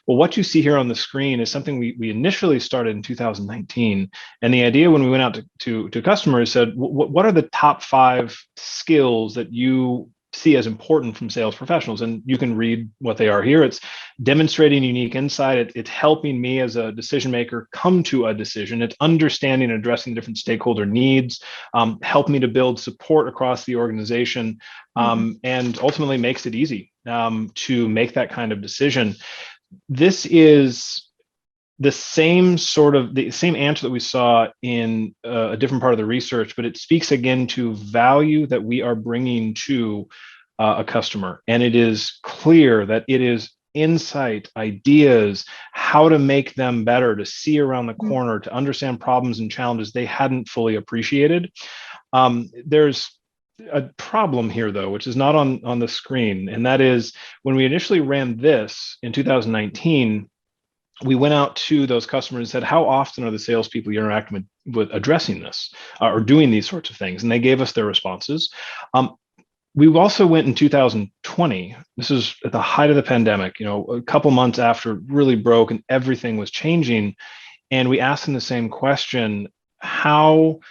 Well, what you see here on the screen is something we initially started in 2019. And the idea when we went out to customers said, what are the top 5 skills that you see as important from sales professionals? And you can read what they are here. It's demonstrating unique insight. It's helping me as a decision maker come to a decision. It's understanding and addressing different stakeholder needs, help me to build support across the organization, and ultimately makes it easy to make that kind of decision. This is the same answer that we saw in a different part of the research, but it speaks again to value that we are bringing to a customer. And it is clear that it is insight, ideas, how to make them better, to see around the corner, to understand problems and challenges they hadn't fully appreciated. There's a problem here, though, which is not on the screen. And that is when we initially ran this in 2019, we went out to those customers and said, how often are the salespeople you're interacting with addressing this or doing these sorts of things? And they gave us their responses. We also went in 2020. This is at the height of the pandemic, a couple months after it really broke and everything was changing. And we asked them the same question: how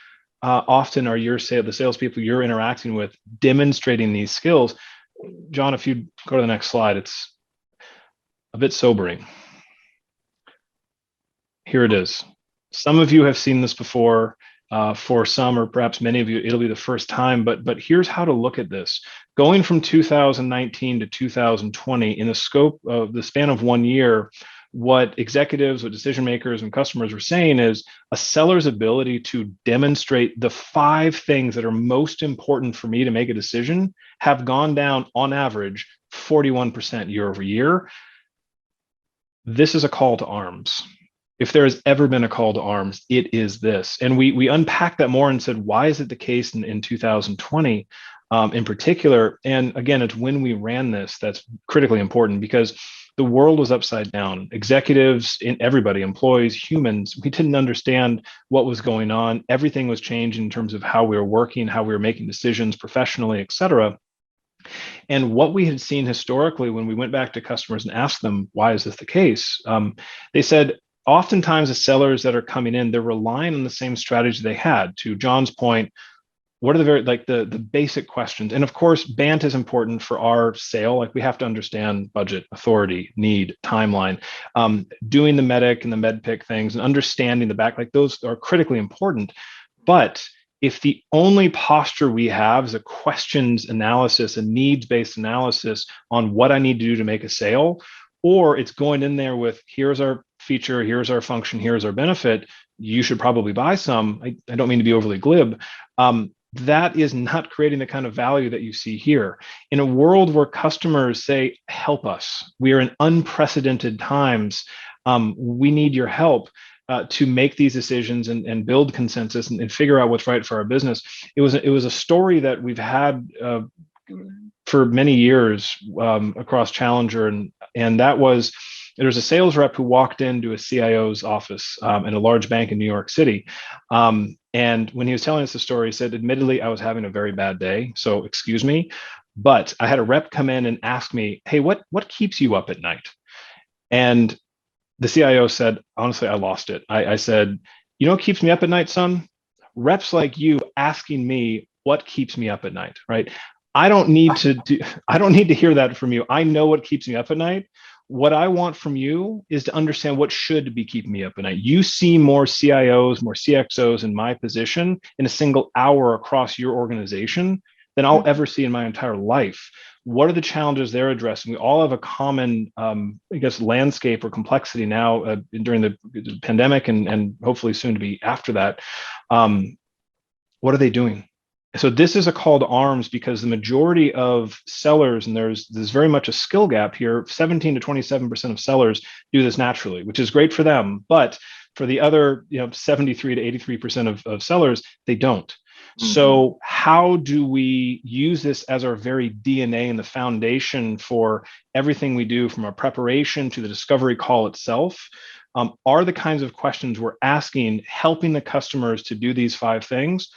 often are the salespeople you're interacting with demonstrating these skills? John, if you go to the next slide, it's a bit sobering. Here it is. Some of you have seen this before. For some, or perhaps many of you, it'll be the first time, but here's how to look at this. Going from 2019 to 2020, in the scope of the span of 1 year, what executives, what decision makers and customers were saying is a seller's ability to demonstrate the 5 things that are most important for me to make a decision have gone down on average 41% year over year. This is a call to arms. If there has ever been a call to arms, it is this. And we unpacked that more and said, why is it the case in 2020 in particular? And again, it's when we ran this that's critically important, because the world was upside down. Executives, everybody, employees, humans, we didn't understand what was going on. Everything was changing in terms of how we were working, how we were making decisions professionally, et cetera. And what we had seen historically when we went back to customers and asked them, why is this the case? They said, oftentimes the sellers that are coming in, they're relying on the same strategy they had. To John's point, what are the basic questions? And of course, BANT is important for our sale. Like, we have to understand budget, authority, need, timeline, doing the medic and the med pick things and understanding the back, like those are critically important. But if the only posture we have is a questions analysis, a needs-based analysis on what I need to do to make a sale, or it's going in there with, here's our feature, here's our function, here's our benefit, you should probably buy some. I don't mean to be overly glib. That is not creating the kind of value that you see here. In a world where customers say, help us, we are in unprecedented times, we need your help to make these decisions and build consensus and figure out what's right for our business. It was a story that we've had for many years across Challenger, and that was, there was a sales rep who walked into a CIO's office in a large bank in New York City. And when he was telling us the story, he said, admittedly, I was having a very bad day, so excuse me, but I had a rep come in and ask me, hey, what keeps you up at night? And the CIO said, honestly, I lost it. I said, you know what keeps me up at night, son? Reps like you asking me what keeps me up at night, right? I don't need to hear that from you. I know what keeps me up at night. What I want from you is to understand what should be keeping me up at night. You see more CIOs, more CXOs in my position in a single hour across your organization than I'll ever see in my entire life. What are the challenges they're addressing? We all have a common, landscape or complexity now during the pandemic and hopefully soon to be after that. What are they doing? So this is a call to arms, because the majority of sellers, and there's very much a skill gap here, 17 to 27% of sellers do this naturally, which is great for them. But for the other 73 to 83% of sellers, they don't. Mm-hmm. So how do we use this as our very DNA and the foundation for everything we do, from our preparation to the discovery call itself? Are the kinds of questions we're asking helping the customers to do these 5 things?